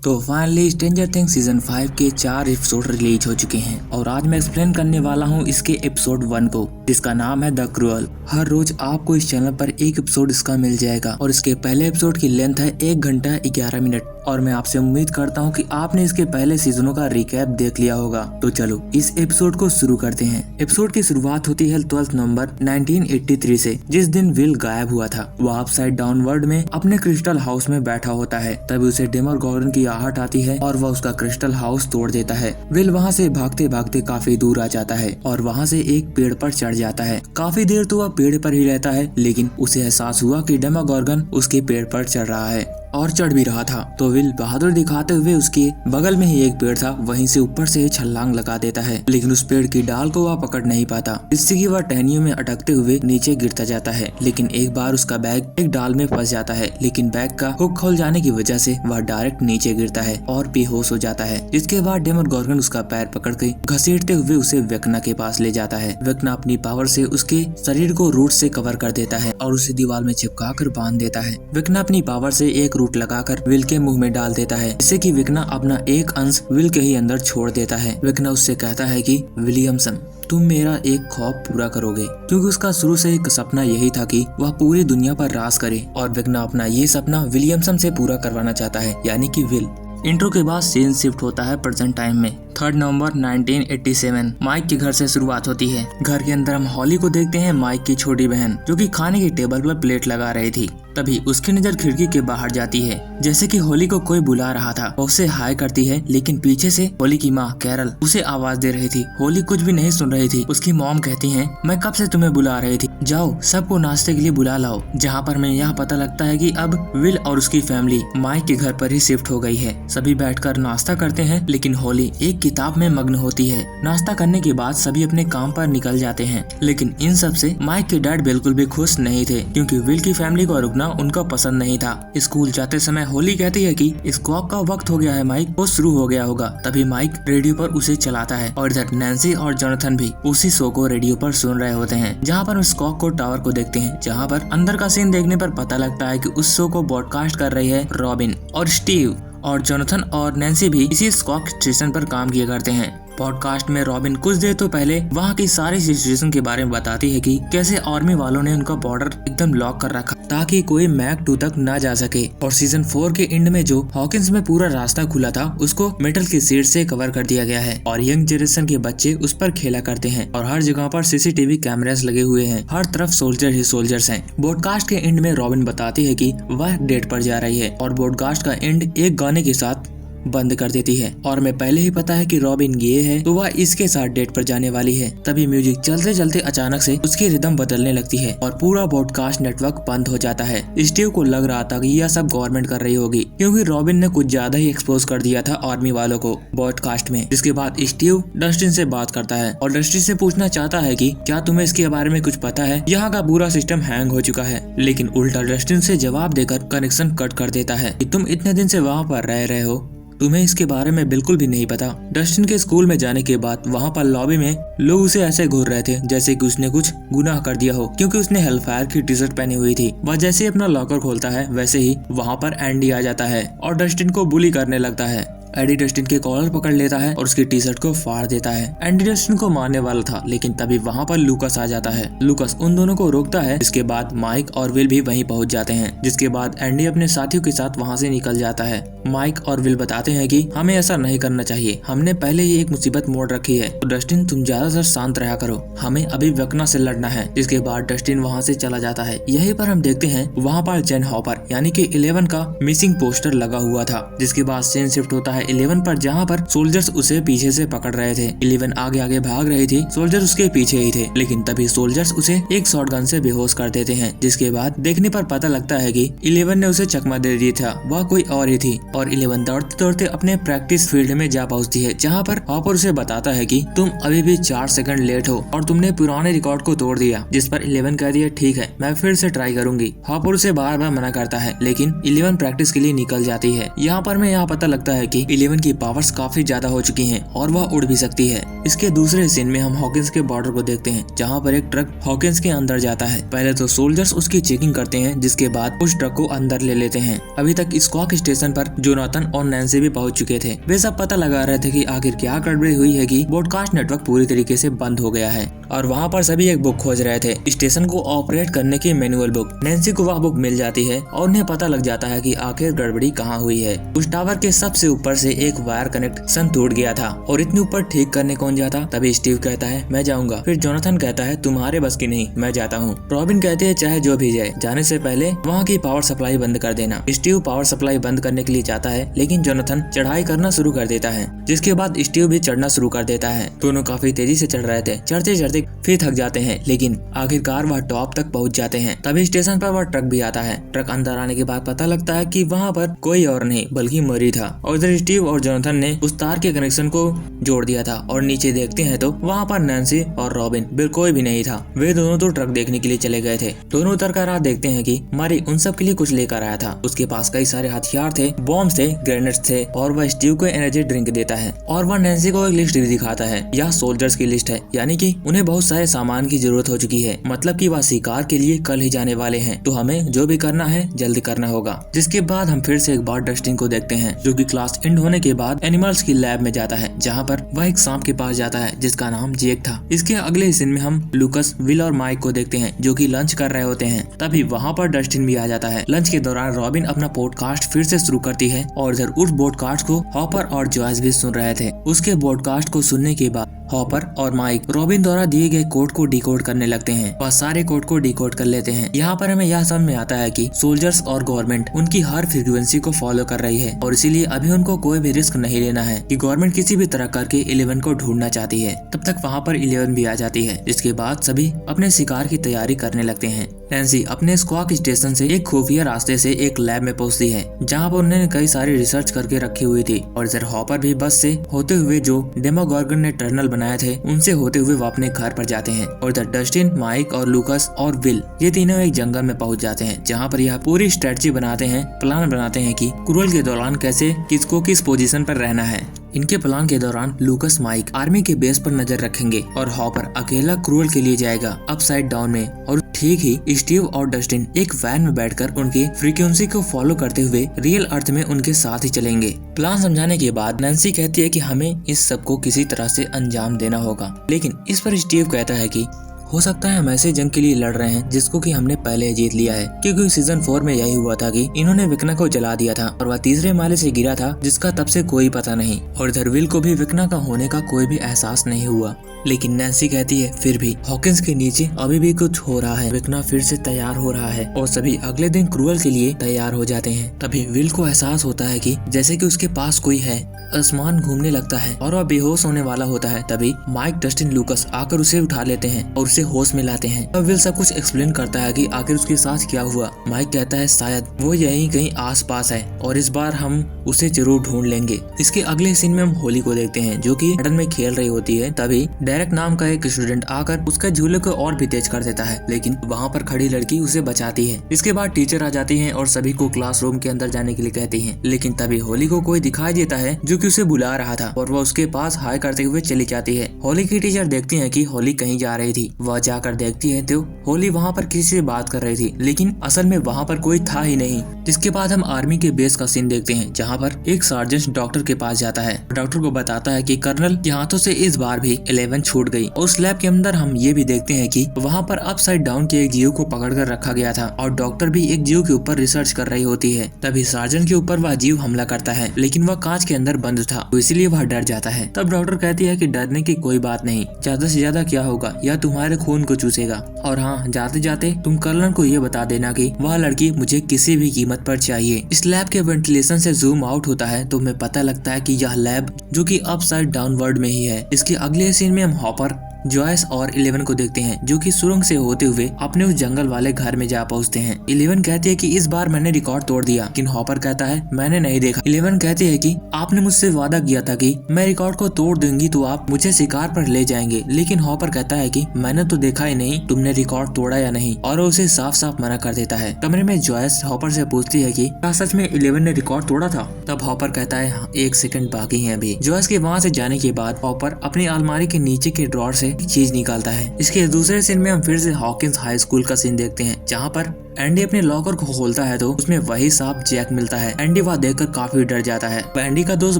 तो finally stranger things season 5 के 4 episode release हो चुके हैं और आज मैं एक्सप्लेन करने वाला हूं इसके एपिसोड 1 को, जिसका नाम है द क्रूअल। हर रोज आपको इस चैनल पर एक एपिसोड इसका मिल जाएगा और इसके पहले एपिसोड की लेंथ है 1 घंटा 11 मिनट और मैं आपसे उम्मीद करता हूं कि आपने इसके पहले सीजनों का रिकैप देख लिया होगा। तो चलो इस एपिसोड को शुरू करते हैं। एपिसोड की शुरुआत होती है 12 नवंबर 1983 से, जिस दिन विल गायब हुआ था। वह अपसाइड डाउन वर्ल्ड में अपने क्रिस्टल हाउस में बैठा होता है। तभी उसे डेमोगोर्गन की आहट आती है और वह उसका क्रिस्टल हाउस तोड़ देता है। विल वहाँ से भागते भागते काफी दूर आ जाता है और वहाँ से एक पेड़ पर चढ़ जाता है। काफी देर तो वह पेड़ पर ही रहता है, लेकिन उसे एहसास हुआ कि डेमोगोर्गन उसके पेड़ पर चढ़ रहा है और चढ़ भी रहा था। तो विल बहादुर दिखाते हुए उसके बगल में ही एक पेड़ था, वहीं से ऊपर से ही छलांग लगा देता है, लेकिन उस पेड़ की डाल को वह पकड़ नहीं पाता, जिससे कि वह टहनियों में अटकते हुए नीचे गिरता जाता है। लेकिन एक बार उसका बैग एक डाल में फंस जाता है, लेकिन बैग का हुक खोल जाने की वजह से वह डायरेक्ट नीचे गिरता है और बेहोश हो जाता है। जिसके बाद डेमोगोर्गन उसका पैर पकड़ के घसीटते हुए उसे वेक्ना के पास ले जाता है। वेक्ना अपनी पावर से उसके शरीर को रूट से कवर कर देता है और उसे दीवार में चिपका कर बांध देता है। वेक्ना अपनी पावर से एक रूट लगाकर विल के मुंह में डाल देता है, जिससे कि वेक्ना अपना एक अंश विल के ही अंदर छोड़ देता है। वेक्ना उससे कहता है कि विलियमसन, तुम मेरा एक ख्वाब पूरा करोगे, क्योंकि उसका शुरू से एक सपना यही था कि वह पूरी दुनिया पर राज करे और वेक्ना अपना ये सपना विलियमसन से पूरा करवाना चाहता है, यानी कि विल। इंट्रो के बाद सीन शिफ्ट होता है प्रेजेंट टाइम में। 3 नवंबर 1987 माइक के घर से शुरुआत होती है। घर के अंदर हम हॉली को देखते हैं, माइक की छोटी बहन, जो कि खाने की टेबल पर प्लेट लगा रही थी। तभी उसकी नजर खिड़की के बाहर जाती है, जैसे कि होली को कोई बुला रहा था। वो उसे हाय करती है, लेकिन पीछे से होली की माँ कैरल उसे आवाज दे रही थी। होली कुछ भी नहीं सुन रही थी। उसकी मॉम कहती है, मैं कब से तुम्हें बुला रही थी, जाओ सबको नाश्ते के लिए बुला लाओ। जहाँ पर हमें यह पता लगता है कि अब विल और उसकी फैमिली माइक के घर पर ही शिफ्ट हो गई है। सभी बैठकर नाश्ता करते हैं, लेकिन होली एक किताब में मग्न होती है। नाश्ता करने के बाद सभी अपने काम पर निकल जाते हैं, लेकिन इन सब से माइक के डैड बिल्कुल भी खुश नहीं थे, क्योंकि विल की फैमिली को रुकना उनका पसंद नहीं था। स्कूल जाते समय होली कहती है कि स्क्वॉक का वक्त हो गया है माइक, वो शुरू हो गया होगा। तभी माइक रेडियो पर उसे चलाता है और इधर नैन्सी और जोनाथन भी उसी शो को रेडियो पर सुन रहे होते हैं, जहाँ पर स्क्वॉक को टावर को देखते हैं, जहाँ पर अंदर का सीन देखने पर पता लगता है कि उस शो को ब्रॉडकास्ट कर रही है रॉबिन। और स्टीव और जोनाथन और नैन्सी भी इसी स्क्वॉक स्टेशन पर काम किया करते हैं। पॉडकास्ट में रॉबिन कुछ देर तो पहले वहाँ की सारी सिचुएशन के बारे में बताती है कि कैसे आर्मी वालों ने उनका बॉर्डर एकदम लॉक कर रखा ताकि कोई मैक 2 तक ना जा सके। और सीजन 4 के एंड में जो हॉकिंस में पूरा रास्ता खुला था, उसको मेटल की शीट से कवर कर दिया गया है और यंग जनरेशन के बच्चे उस पर खेला करते हैं। और हर जगह पर सीसीटीवी कैमरास लगे हुए हैं, हर तरफ सोल्जर ही सोल्जर्स हैं। ब्रॉडकास्ट के एंड में रॉबिन बताती है कि वह डेट पर जा रही है और ब्रॉडकास्ट का एंड एक गाने के साथ बंद कर देती है। और मैं पहले ही पता है कि रॉबिन गे है, तो वह इसके साथ डेट पर जाने वाली है। तभी म्यूजिक चलते चलते अचानक से उसकी रिदम बदलने लगती है और पूरा ब्रॉडकास्ट नेटवर्क बंद हो जाता है। स्टीव को लग रहा था कि यह सब गवर्नमेंट कर रही होगी, क्योंकि रॉबिन ने कुछ ज्यादा ही एक्सपोज कर दिया था आर्मी वालों को ब्रॉडकास्ट में। जिसके बाद स्टीव डस्टिन से बात करता है और डस्टिन से पूछना चाहता है कि क्या तुम्हें इसके बारे में कुछ पता है, यहाँ का पूरा सिस्टम हैंग हो चुका है। लेकिन उल्टा डस्टिन से जवाब देकर कनेक्शन कट कर देता है कि तुम इतने दिन से वहाँ पर रह रहे हो, तुम्हें इसके बारे में बिल्कुल भी नहीं पता। डस्टिन के स्कूल में जाने के बाद वहाँ पर लॉबी में लोग उसे ऐसे घूर रहे थे जैसे कि उसने कुछ गुनाह कर दिया हो, क्योंकि उसने हेलफायर की टी शर्ट पहनी हुई थी। वह जैसे ही अपना लॉकर खोलता है, वैसे ही वहाँ पर एंडी आ जाता है और डस्टिन को बुली करने लगता है। एडी डस्टिन के कॉलर पकड़ लेता है और उसकी टी शर्ट को फाड़ देता है। एंडी डस्टिन को मारने वाला था, लेकिन तभी वहाँ पर लूकस आ जाता है। लूकस उन दोनों को रोकता है। इसके बाद माइक और विल भी वहीं पहुँच जाते हैं। जिसके बाद एंडी अपने साथियों के साथ वहाँ से निकल जाता है। माइक और विल बताते हैं कि हमें ऐसा नहीं करना चाहिए, हमने पहले ही एक मुसीबत मोड़ रखी है, तो डस्टिन तुम ज्यादातर शांत रहा करो, हमें अभी वेक्ना से लड़ना है। जिसके बाद डस्टिन वहाँ से चला जाता है। यहीं पर हम देखते हैं वहाँ पर जेन हॉपर यानी कि 11 का मिसिंग पोस्टर लगा हुआ था। जिसके बाद सीन शिफ्ट होता है 11 पर, जहाँ पर सोल्जर्स उसे पीछे से पकड़ रहे थे। 11 आगे आगे भाग रही थी, सोल्जर उसके पीछे ही थे, लेकिन तभी सोल्जर्स उसे एक शॉटगन से बेहोश कर देते हैं। जिसके बाद देखने पर पता लगता है कि 11 ने उसे चकमा दे दिया था, वह कोई और ही थी। और 11 दौड़ते दौड़ते अपने प्रैक्टिस फील्ड में जा पहुंचती है, जहाँ पर हॉपर उसे बताता है कि तुम अभी भी 4 सेकंड लेट हो और तुमने पुराने रिकॉर्ड को तोड़ दिया। जिस पर 11 कह दिया ठीक है, मैं फिर से ट्राई करूंगी। हॉपर उसे बार बार मना करता है, लेकिन 11 प्रैक्टिस के लिए निकल जाती है। यहाँ पर मैं यहाँ पता लगता है कि 11 की पावर्स काफी ज्यादा हो चुकी हैं और वह उड़ भी सकती है। इसके दूसरे सीन में हम हॉकिंस के बॉर्डर को देखते हैं, जहाँ पर एक ट्रक हॉकिंस के अंदर जाता है। पहले तो सोल्जर्स उसकी चेकिंग करते हैं, जिसके बाद उस ट्रक को अंदर ले लेते हैं। अभी तक स्क्वाक स्टेशन पर जोनाथन और नैन्सी भी पहुंच चुके थे। वे सब पता लगा रहे थे कि आखिर क्या गड़बड़ी हुई है कि ब्रॉडकास्ट नेटवर्क पूरी तरीके से बंद हो गया है, और वहाँ पर सभी एक बुक खोज रहे थे, स्टेशन को ऑपरेट करने की मैनुअल बुक। नैन्सी को वह बुक मिल जाती है और उन्हें पता लग जाता है कि आखिर गड़बड़ी कहाँ हुई है। उस टावर के सबसे ऊपर से एक वायर कनेक्शन टूट गया था और इतने ऊपर ठीक करने कौन जाता। तभी स्टीव कहता है मैं जाऊंगा। फिर जोनाथन कहता है तुम्हारे बस की नहीं, मैं जाता हूँ। रॉबिन कहते हैं चाहे जो भी जाए, जाने से पहले वहाँ की पावर सप्लाई बंद कर देना। स्टीव पावर सप्लाई बंद करने के लिए जाता है, लेकिन जोनाथन चढ़ाई करना शुरू कर देता है, जिसके बाद स्टीव भी चढ़ना शुरू कर देता है। दोनों काफी तेजी से चढ़ रहे थे। चढ़ते चढ़ते फिर थक जाते हैं, लेकिन आखिरकार वह टॉप तक पहुंच जाते हैं। तभी स्टेशन पर वह ट्रक भी आता है। ट्रक अंदर आने के बाद पता लगता है कि वहाँ पर कोई और नहीं बल्कि मरी था, और इधर स्टीव और जोनाथन ने उस तार के कनेक्शन को जोड़ दिया था। और नीचे देखते हैं तो वहाँ पर नैन्सी और रॉबिन बिल्कुल कोई भी नहीं था। वे दोनों तो ट्रक देखने के लिए चले गए थे। दोनों उतर कर देखते हैं कि मरी उन सब के लिए कुछ लेकर आया था। उसके पास कई सारे हथियार थे, बॉम्ब थे, ग्रेनेड्स थे, और वह स्टीव को एनर्जी ड्रिंक देता है। और वह नैन्सी को एक लिस्ट भी दिखाता है। यह सोल्जर्स की लिस्ट है, यानी कि उन्हें बहुत सारे सामान की जरूरत हो चुकी है। मतलब कि वह शिकार के लिए कल ही जाने वाले हैं, तो हमें जो भी करना है जल्दी करना होगा। जिसके बाद हम फिर से एक बार डस्टिन को देखते हैं, जो कि क्लास एंड होने के बाद एनिमल्स की लैब में जाता है, जहाँ पर वह एक सांप के पास जाता है जिसका नाम जेक था। इसके अगले सीन में हम लूकस, विल और माइक को देखते हैं, जो कि लंच कर रहे होते हैं। तभी वहाँ पर डस्टिन भी आ जाता है। लंच के दौरान रॉबिन अपना पॉडकास्ट फिर से शुरू करती है, और इधर उस पॉडकास्ट को हॉपर और जॉयस भी सुन रहे थे। उसके पॉडकास्ट को सुनने के बाद हॉपर और माइक रॉबिन द्वारा दिए गए कोड को डिकोड करने लगते हैं। वह सारे कोड को डिकोड कर लेते हैं। यहाँ पर हमें यह समझ में आता है कि सोल्जर्स और गवर्नमेंट उनकी हर फ्रीक्वेंसी को फॉलो कर रही है, और इसीलिए अभी उनको कोई भी रिस्क नहीं लेना है कि गवर्नमेंट किसी भी तरह करके 11 को ढूंढना चाहती है। तब तक वहाँ पर 11 भी आ जाती है, जिसके बाद सभी अपने शिकार की तैयारी करने लगते हैं। नैन्सी अपने स्क्वाक स्टेशन से एक खुफिया रास्ते से एक लैब में पहुंचती है, जहां पर उन्होंने कई सारी रिसर्च करके रखी हुई थी। और इधर हॉपर भी बस से होते हुए जो डेमोगॉर्गन ने टनल बनाए थे उनसे होते हुए वो अपने घर पर जाते हैं। और इधर डस्टिन, माइक और लूकस और विल ये तीनों एक जंगल में पहुंच जाते हैं, जहाँ पर यह पूरी स्ट्रेटजी बनाते हैं, प्लान बनाते हैं कि क्रूअल के दौरान कैसे किसको किस पोजीशन पर रहना है। इनके प्लान के दौरान लूकस माइक आर्मी के बेस पर नजर रखेंगे और हॉपर अकेला क्रूअल के लिए जाएगा अपसाइड डाउन में। और ठीक ही स्टीव और डस्टिन एक वैन में बैठकर उनकी फ्रीक्वेंसी को फॉलो करते हुए रियल अर्थ में उनके साथ ही चलेंगे। प्लान समझाने के बाद नैन्सी कहती है कि हमें इस सब को किसी तरह से अंजाम देना होगा, लेकिन इस पर स्टीव कहता है कि हो सकता है हम ऐसे जंग के लिए लड़ रहे हैं जिसको कि हमने पहले जीत लिया है, क्योंकि सीजन 4 में यही हुआ था कि इन्होंने विकना को जला दिया था और वह तीसरे माले से गिरा था, जिसका तब से कोई पता नहीं। और इधर विल को भी विकना का होने का कोई भी एहसास नहीं हुआ। लेकिन नैन्सी कहती है फिर भी हॉकिंस के नीचे अभी भी कुछ हो रहा है, विकना फिर से तैयार हो रहा है, और सभी अगले दिन क्रूअल के लिए तैयार हो जाते हैं। तभी विल को एहसास होता है कि जैसे कि उसके पास कोई है। आसमान घूमने लगता है और वह बेहोश होने वाला होता है। तभी माइक, डस्टिन, लूकस आकर उसे उठा लेते हैं और उसे होश में लाते हैं। तब विल सब कुछ एक्सप्लेन करता है कि आखिर उसके साथ क्या हुआ। माइक कहता है शायद वो यहीं कहीं आसपास है और इस बार हम उसे जरूर ढूंढ लेंगे। इसके अगले सीन में हम होली को देखते हैं, जो कि गार्डन में खेल रही होती है। तभी डायरेक्ट नाम का एक स्टूडेंट आकर उसका झूले को और भी तेज कर देता है, लेकिन वहाँ पर खड़ी लड़की उसे बचाती है। इसके बाद टीचर आ जाती है और सभी को क्लासरूम के अंदर जाने के लिए कहती है। लेकिन तभी होली को कोई दिखाई देता है जो कि उसे बुला रहा था, और वह उसके पास हाय करते हुए चली जाती है। होली की टीचर देखती है कि होली कहीं जा रही थी। वह जाकर देखती है तो होली वहाँ पर किसी से बात कर रही थी, लेकिन असल में वहाँ पर कोई था ही नहीं। जिसके बाद हम आर्मी के बेस का सीन देखते हैं, जहाँ पर एक सार्जेंट डॉक्टर के पास जाता है। डॉक्टर को बताता है कि कर्नल के हाथों से इस बार भी 11 छूट गई। और उस लैब के अंदर हम ये भी देखते हैं कि वहाँ पर अपसाइड डाउन के एक जीव को पकड़कर रखा गया था, और डॉक्टर भी एक जीव के ऊपर रिसर्च कर रही होती है। तभी सार्जेंट के ऊपर वह जीव हमला करता है, लेकिन वह कांच के अंदर बंद था, तो इसलिए वह डर जाता है। तब डॉक्टर कहती है कि डरने की कोई बात नहीं, ज्यादा से ज्यादा क्या होगा, यह तुम्हारे खून को चूसेगा। और हाँ, जाते जाते तुम कर्नल को ये बता देना कि वह लड़की मुझे किसी भी कीमत पर चाहिए। इस लैब के वेंटिलेशन से जूम आउट होता है तो हमें पता लगता है कि यह लैब जो कि अपसाइड डाउन वर्ल्ड में ही है। इसके अगले सीन में हम हॉपर जॉयस और 11 को देखते हैं जो कि सुरंग से होते हुए अपने उस जंगल वाले घर में जा पहुंचते हैं। 11 कहती है कि इस बार मैंने रिकॉर्ड तोड़ दिया, लेकिन हॉपर कहता है मैंने नहीं देखा। 11 कहती है कि आपने मुझसे वादा किया था कि मैं रिकॉर्ड को तोड़ दूंगी तो आप मुझे शिकार पर ले जाएंगे, लेकिन हॉपर कहता है कि मैंने तो देखा ही नहीं तुमने रिकॉर्ड तोड़ा या नहीं, और उसे साफ साफ मना कर देता है। कमरे में जॉयस हॉपर से पूछती है कि क्या सच में 11 ने रिकॉर्ड तोड़ा था? तब हॉपर कहता है हाँ, 1 सेकंड बाकी है अभी। जॉयस के वहाँ से जाने के बाद हॉपर अपनी अलमारी के नीचे के ड्रॉर से एक चीज निकालता है। इसके दूसरे सीन में हम फिर से हॉकिंस हाई स्कूल का सीन देखते हैं, जहाँ पर एंडी अपने लॉकर को खोलता है तो उसमें वही सांप जैक मिलता है। एंडी वह देखकर काफी डर जाता है। एंडी का दोस्त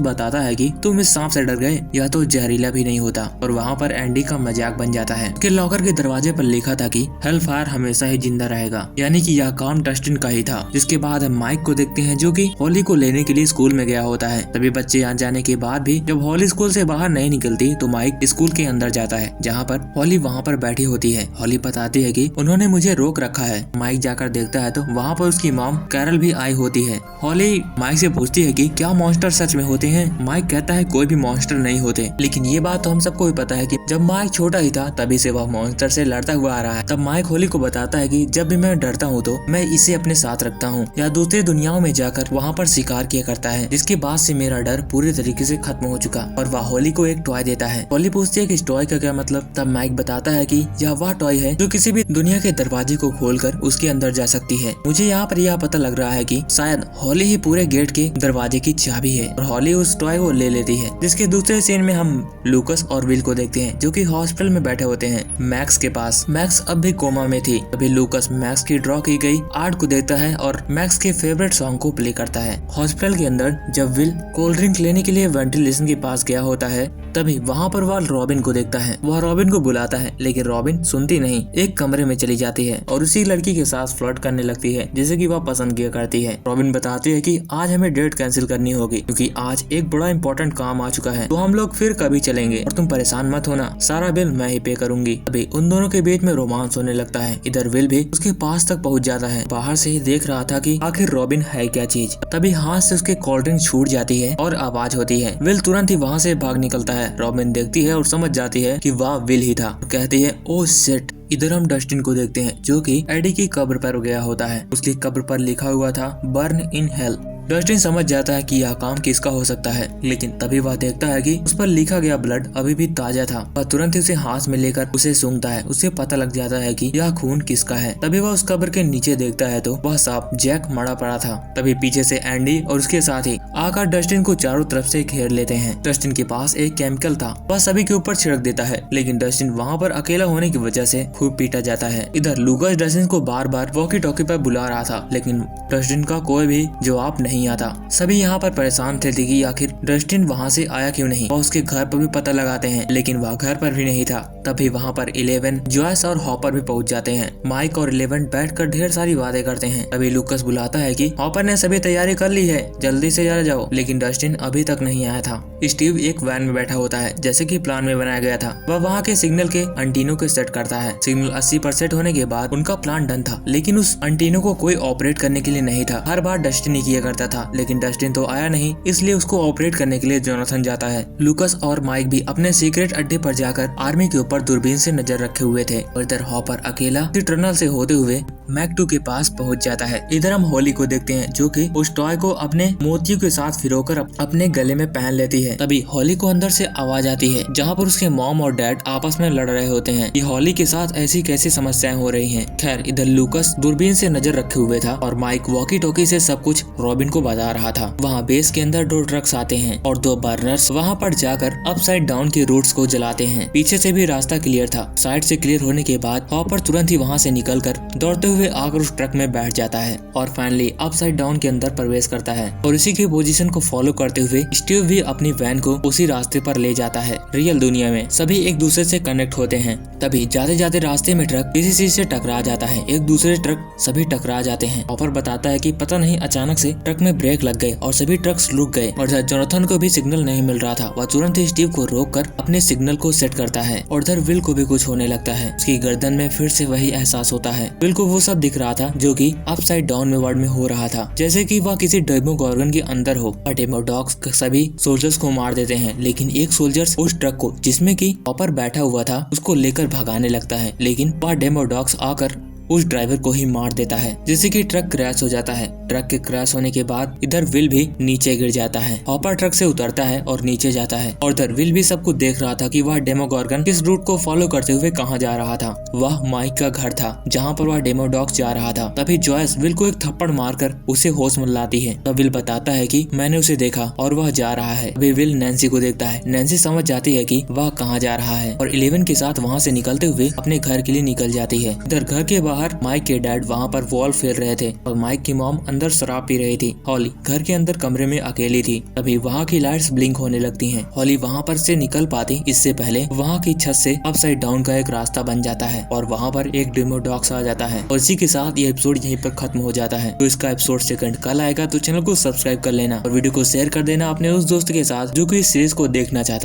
बताता है कि तुम इस सांप से डर गए, यह तो जहरीला भी नहीं होता, और वहाँ पर एंडी का मजाक बन जाता है। उसके लॉकर के दरवाजे पर लिखा था कि हेलफायर हमेशा ही जिंदा रहेगा, यानी कि यह काम डस्टिन का ही था। जिसके बाद हम माइक को देखते हैं जो कि हॉली को लेने के लिए स्कूल में गया होता है। तभी बच्चे आ जाने के बाद भी जब हॉली स्कूल से बाहर नहीं निकलती तो माइक स्कूल के अंदर जाता है, जहाँ पर हॉली वहाँ पर बैठी होती है। हॉली बताती है कि उन्होंने मुझे रोक रखा है। माइक जाकर देखता है तो वहाँ पर उसकी मॉम कैरल भी आई होती है। हॉली माइक से पूछती है कि क्या मॉन्स्टर सच में होते हैं? माइक कहता है कोई भी मॉन्स्टर नहीं होते, लेकिन ये बात तो हम सबको भी पता है कि जब माइक छोटा ही था तभी से वह मॉन्स्टर से लड़ता हुआ आ रहा है। तब माइक हॉली को बताता है कि जब भी मैं डरता हूँ तो मैं इसे अपने साथ रखता हूँ या दूसरी दुनियाओं में जाकर वहाँ पर शिकार किया करता है, जिसके बाद से मेरा डर पूरी तरीके से खत्म हो चुका। और वह हॉली को एक टॉय देता है। हॉली पूछती है कि इस टॉय का क्या मतलब? तब माइक बताता है कि यह वह टॉय है जो किसी भी दुनिया के दरवाजे को खोलकर उसके अंदर जा सकती है। मुझे यहाँ पर यह पता लग रहा है कि शायद हॉली ही पूरे गेट के दरवाजे की चाबी है, और हॉली उस टॉय को ले लेती है। जिसके दूसरे सीन में हम लूकस और विल को देखते हैं जो कि हॉस्पिटल में बैठे होते हैं मैक्स के पास। मैक्स अब भी कोमा में थी। अभी लूकस मैक्स की ड्रॉ की गई आर्ट को देखता है और मैक्स के फेवरेट सॉन्ग को प्ले करता है। हॉस्पिटल के अंदर जब विल कोल्ड ड्रिंक लेने के लिए वेंटिलेशन के पास गया होता है तभी वहाँ पर वह रॉबिन को देखता है। वह रॉबिन को बुलाता है, लेकिन रॉबिन सुनती नहीं, एक कमरे में चली जाती है और उसी लड़की के साथ फ्लर्ट करने लगती है जिसे कि वह पसंद किया करती है। रॉबिन बताती है कि आज हमें डेट कैंसिल करनी होगी क्योंकि आज एक बड़ा इंपॉर्टेंट काम आ चुका है, तो हम लोग फिर कभी चलेंगे और तुम परेशान मत होना, सारा बिल मैं ही पे करूंगी। अभी उन दोनों के बीच में रोमांस होने लगता है। इधर विल भी उसके पास तक पहुँच जाता है। बाहर से ही देख रहा था कि आखिर रॉबिन है क्या चीज। तभी हाथ से उसके कोल्ड ड्रिंक छूट जाती है और आवाज होती है। विल तुरंत ही वहाँ से भाग निकलता है। रॉबिन देखती है और समझ जाती है कि वह विल ही था। कहती है ओ शिट। इधर हम डस्टिन को देखते हैं जो कि एडी की कब्र पर गया होता है। उसकी कब्र पर लिखा हुआ था बर्न इन हेल। डस्टिन समझ जाता है कि यह काम किसका हो सकता है, लेकिन तभी वह देखता है कि उस पर लिखा गया ब्लड अभी भी ताजा था। वह तुरंत ही उसे हाथ में लेकर उसे सूंघता है। उसे पता लग जाता है कि यह खून किसका है। तभी वह उस कब्र के नीचे देखता है तो वह सांप जैक मरा पड़ा था। तभी पीछे से एंडी और उसके साथ ही आकर डस्टिन को चारों तरफ से घेर लेते हैं। डस्टिन के पास एक केमिकल था, वह सभी के ऊपर छिड़क देता है, लेकिन डस्टिन वहाँ पर अकेला होने की वजह से खूब पीटा जाता है। इधर लूकस डस्टिन को बार बार वॉकी टॉकी पर बुला रहा था, लेकिन डस्टिन का कोई भी जवाब नहीं आता। सभी यहाँ पर परेशान थे कि आखिर डस्टिन वहाँ से आया क्यों नहीं। वह उसके घर पर भी पता लगाते हैं, लेकिन वह घर पर भी नहीं था। तभी वहाँ पर 11, जॉयस और हॉपर भी पहुँच जाते हैं। माइक और 11 बैठकर ढेर सारी बातें करते हैं। तभी लूकस बुलाता है कि हॉपर ने सभी तैयारी कर ली है, जल्दी से चले जाओ, लेकिन डस्टिन अभी तक नहीं आया था। स्टीव एक वैन में बैठा होता है जैसे कि प्लान में बनाया गया था। वह वहाँ के सिग्नल के एंटीनो को सेट करता है। सिग्नल 80% होने के बाद उनका प्लान डन था, लेकिन उस एंटीनो को कोई ऑपरेट करने के लिए नहीं था। हर बार डस्टिन ही किया करता था, लेकिन डस्टिन तो आया नहीं, इसलिए उसको ऑपरेट करने के लिए जोनाथन जाता है। लूकस और माइक भी अपने सीक्रेट अड्डे पर जाकर आर्मी के ऊपर दूरबीन से नजर रखे हुए थे। और इधर हॉपर अकेला टनल से होते हुए मैक 2 के पास पहुंच जाता है। इधर हम हॉली को देखते हैं जो कि उस टॉय को अपने मोतियों के साथ फिरोकर अपने गले में पहन लेती है। तभी हॉली को अंदर से आवाज आती है जहाँ पर उसके मॉम और डैड आपस में लड़ रहे होते हैं कि हॉली के साथ ऐसी कैसी समस्याएं हो रही हैं। खैर इधर लूकस दूरबीन से नजर रखे हुए था और माइक वॉकी टॉकी से सब कुछ रॉबिन को बता रहा था। वहाँ बेस के अंदर 2 ट्रक्स आते हैं और 2 बर्नर्स वहाँ पर जाकर अपसाइड डाउन के रूट्स को जलाते हैं। पीछे से भी रास्ता क्लियर था। साइड से क्लियर होने के बाद हॉपर तुरंत ही वहाँ से निकलकर दौड़ते हुए आकर उस ट्रक में बैठ जाता है और फाइनली अपसाइड डाउन के अंदर प्रवेश करता है। और इसी की पोजीशन को फॉलो करते हुए स्टीव भी अपनी वैन को उसी रास्ते पर ले जाता है। रियल दुनिया में सभी एक दूसरे से कनेक्ट होते हैं। तभी जाते जाते रास्ते में ट्रक किसी चीज से टकरा जाता है। एक दूसरे ट्रक सभी टकरा जाते हैं। हॉपर बताता है कि पता नहीं अचानक से ट्रक में ब्रेक लग गए और सभी ट्रक्स रुक गए। और इधर जोनाथन को भी सिग्नल नहीं मिल रहा था। वह तुरंत ही स्टीव को रोककर अपने सिग्नल को सेट करता है। और इधर विल को भी कुछ होने लगता है। उसकी गर्दन में फिर से वही एहसास होता है। विल को वो सब दिख रहा था जो कि अपसाइड डाउन में वर्ल्ड में हो रहा था, जैसे कि वह किसी डेमोगॉर्गन के अंदर हो। डेमोडॉग्स सभी सोल्जर्स को मार देते हैं, लेकिन एक सोल्जर्स उस ट्रक को जिसमें कि हॉपर बैठा हुआ था उसको लेकर भगाने लगता है, लेकिन वह डेमोडॉग्स आकर उस ड्राइवर को ही मार देता है, जिससे कि ट्रक क्रैश हो जाता है। ट्रक के क्रैश होने के बाद इधर विल भी नीचे गिर जाता है। हॉपर ट्रक से उतरता है और नीचे जाता है, और इधर विल भी सब कुछ देख रहा था कि वह डेमोगॉर्गन किस रूट को फॉलो करते हुए कहाँ जा रहा था। वह माइक का घर था जहाँ पर वह डेमोडॉग्स जा रहा था। तभी जॉयस विल को एक थप्पड़ मारकर उसे होश में लाती है। तब विल बताता है कि मैंने उसे देखा और वह जा रहा है। अभी विल नैन्सी को देखता है। नैन्सी समझ जाती है कि वह कहाँ जा रहा है और 11 के साथ वहाँ से निकलते हुए अपने घर के लिए निकल जाती है। इधर घर के बाहर माइक के डैड वहाँ पर बॉल खेल रहे थे और माइक की मॉम अंदर शराब पी रही थी। हॉली घर के अंदर कमरे में अकेली थी। तभी वहाँ की लाइट्स ब्लिंक होने लगती हैं। हॉली वहाँ पर से निकल पाती इससे पहले वहाँ की छत से अपसाइड डाउन का एक रास्ता बन जाता है और वहाँ पर एक डेमोडॉग्स आ जाता है। और इसी के साथ ये एपिसोड यहीं पर खत्म हो जाता है। तो इसका एपिसोड सेकंड कल आएगा, तो चैनल को सब्सक्राइब कर लेना और वीडियो को शेयर कर देना अपने उस दोस्त के साथ जो कि इस सीरीज को देखना चाहता है।